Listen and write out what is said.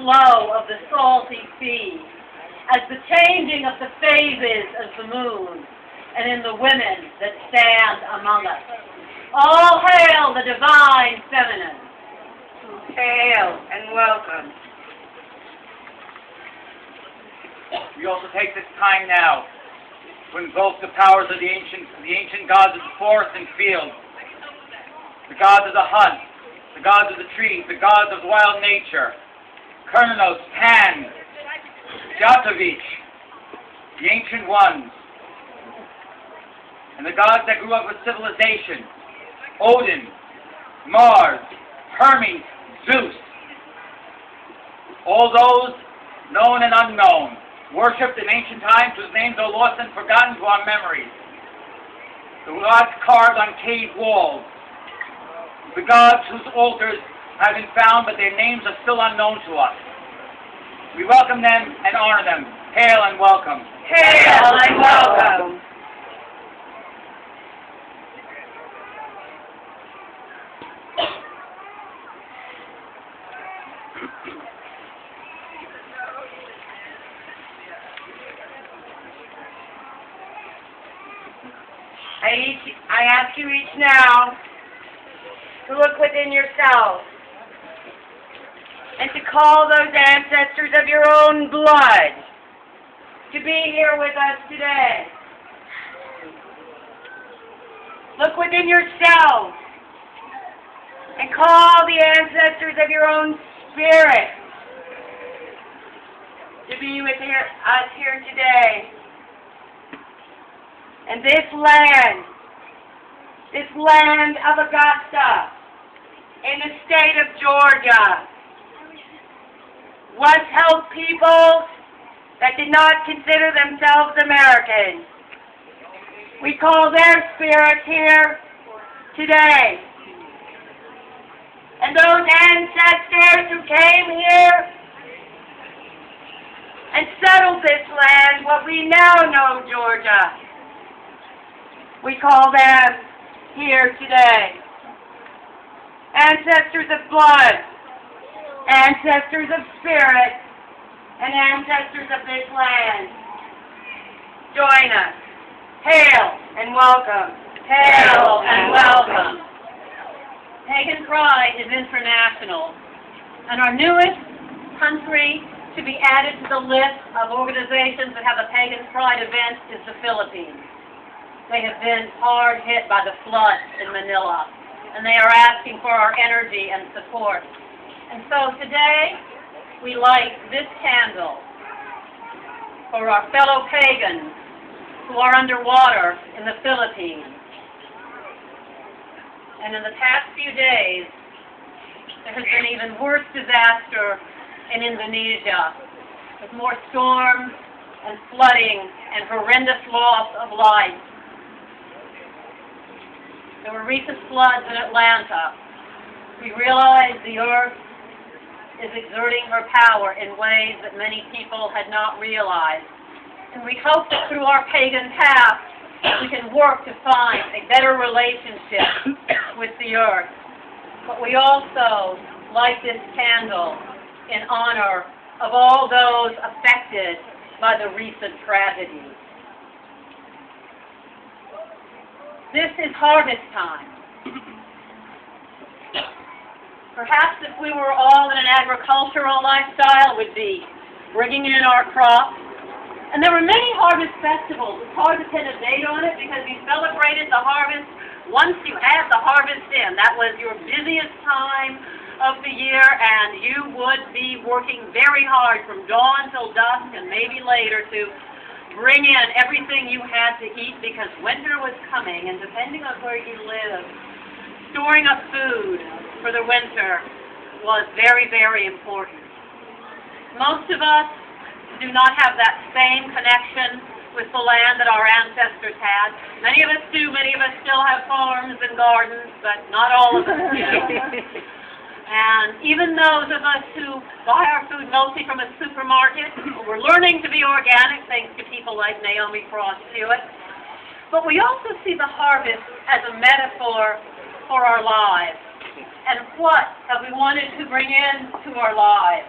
glow of the salty sea, as the changing of the phases of the moon, and in the women that stand among us. All hail the divine feminine. Hail and welcome. We also take this time now to invoke the powers of the ancient gods of the forest and field, the gods of the hunt, the gods of the trees, the gods of wild nature, Kernos, Pan, Jatovich, the ancient ones, and the gods that grew up with civilization, Odin, Mars, Hermes, Zeus, all those known and unknown, worshipped in ancient times whose names are lost and forgotten to our memories, the gods carved on cave walls, the gods whose altars have been found but their names are still unknown to us. We welcome them and honor them. Hail and welcome. Hail and welcome. I ask you each now to look within yourself and to call those ancestors of your own blood to be here with us today. Look within yourself and call the ancestors of your own spirit to be with us here today. And this land of Augusta, in the state of Georgia, once held peoples that did not consider themselves Americans. We call their spirits here today. And those ancestors who came here and settled this land, what we now know Georgia, we call them here today. Ancestors of blood, ancestors of spirit, and ancestors of this land. Join us. Hail and welcome. Hail and welcome. Pagan Pride is international, and our newest country to be added to the list of organizations that have a Pagan Pride event is the Philippines. They have been hard hit by the floods in Manila, and they are asking for our energy and support. And so today, we light this candle for our fellow pagans who are underwater in the Philippines. And in the past few days, there has been even worse disaster in Indonesia, with more storms and flooding and horrendous loss of life. There were recent floods in Atlanta. We realize the earth is exerting her power in ways that many people had not realized. And we hope that through our pagan past, we can work to find a better relationship with the earth. But we also light this candle in honor of all those affected by the recent tragedies. This is harvest time. Perhaps if we were all in an agricultural lifestyle, we'd be bringing in our crops. And there were many harvest festivals. It's hard to pin a date on it because you celebrated the harvest once you had the harvest in. That was your busiest time of the year, and you would be working very hard from dawn till dusk and maybe later to bring in everything you had to eat because winter was coming, and depending on where you live, storing up food for the winter was very, very important. Most of us do not have that same connection with the land that our ancestors had. Many of us do. Many of us still have farms and gardens, but not all of us do. And even those of us who buy our food mostly from a supermarket, we're learning to be organic thanks to people like Naomi Frost Hewitt. But we also see the harvest as a metaphor for our lives. And what have we wanted to bring in to our lives?